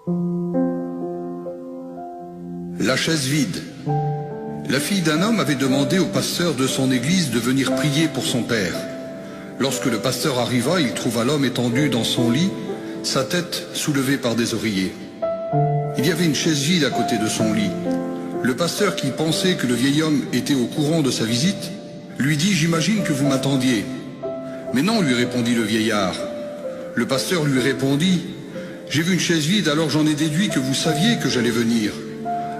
La chaise vide. La fille d'un homme avait demandé au pasteur de son église de venir prier pour son père. Lorsque le pasteur arriva, il trouva l'homme étendu dans son lit, sa tête soulevée par des oreillers. Il y avait une chaise vide à côté de son lit. Le pasteur, qui pensait que le vieil homme était au courant de sa visite, lui dit « J'imagine que vous m'attendiez ». « Mais non », lui répondit le vieillard. Le pasteur lui répondit « J'ai vu une chaise vide, alors j'en ai déduit que vous saviez que j'allais venir. »«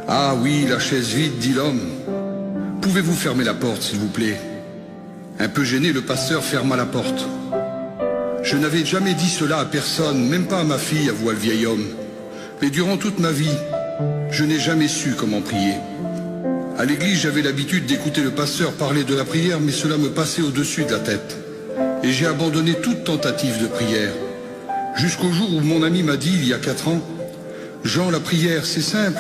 Ah oui, la chaise vide, dit l'homme. Pouvez-vous fermer la porte, s'il vous plaît ?» Un peu gêné, le pasteur ferma la porte. « Je n'avais jamais dit cela à personne, même pas à ma fille, avoua le vieil homme. Mais durant toute ma vie, je n'ai jamais su comment prier. À l'église, j'avais l'habitude d'écouter le pasteur parler de la prière, mais cela me passait au-dessus de la tête. Et j'ai abandonné toute tentative de prière. Jusqu'au jour où mon ami m'a dit, il y a 4 ans, « Jean, la prière, c'est simple.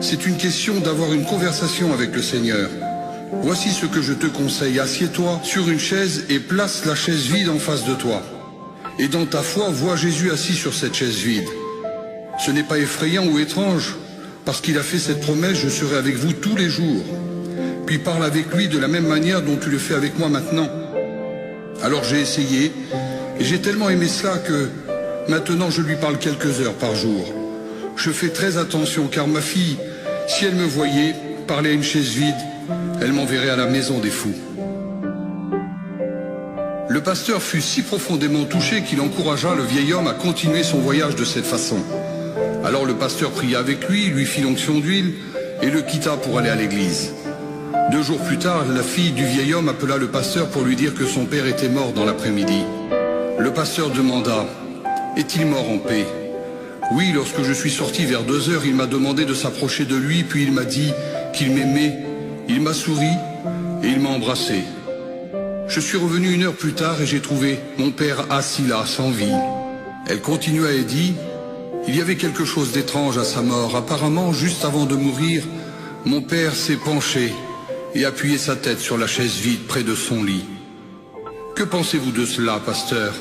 C'est une question d'avoir une conversation avec le Seigneur. Voici ce que je te conseille. Assieds-toi sur une chaise et place la chaise vide en face de toi. Et dans ta foi, vois Jésus assis sur cette chaise vide. Ce n'est pas effrayant ou étrange, parce qu'il a fait cette promesse, je serai avec vous tous les jours. Puis parle avec lui de la même manière dont tu le fais avec moi maintenant. » Alors j'ai essayé, et j'ai tellement aimé cela que maintenant je lui parle quelques heures par jour. Je fais très attention, car ma fille, si elle me voyait parler à une chaise vide, elle m'enverrait à la maison des fous. Le pasteur fut si profondément touché qu'il encouragea le vieil homme à continuer son voyage de cette façon. Alors le pasteur pria avec lui fit l'onction d'huile et le quitta pour aller à l'église. 2 jours plus tard, la fille du vieil homme appela le pasteur pour lui dire que son père était mort dans l'après-midi. Le pasteur demanda « Est-il mort en paix ?» Oui, lorsque je suis sorti vers 2 heures, il m'a demandé de s'approcher de lui, puis il m'a dit qu'il m'aimait. Il m'a souri et il m'a embrassé. Je suis revenu 1 heure plus tard et j'ai trouvé mon père assis là, sans vie. Elle continua et dit « Il y avait quelque chose d'étrange à sa mort. Apparemment, juste avant de mourir, mon père s'est penché et appuyé sa tête sur la chaise vide près de son lit. Que pensez-vous de cela, pasteur ?»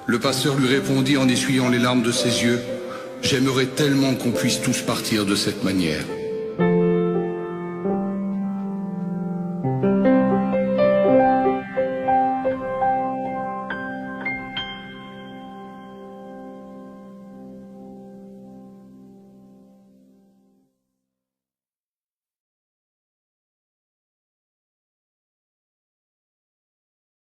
Le pasteur lui répondit en essuyant les larmes de ses yeux « J'aimerais tellement qu'on puisse tous partir de cette manière. »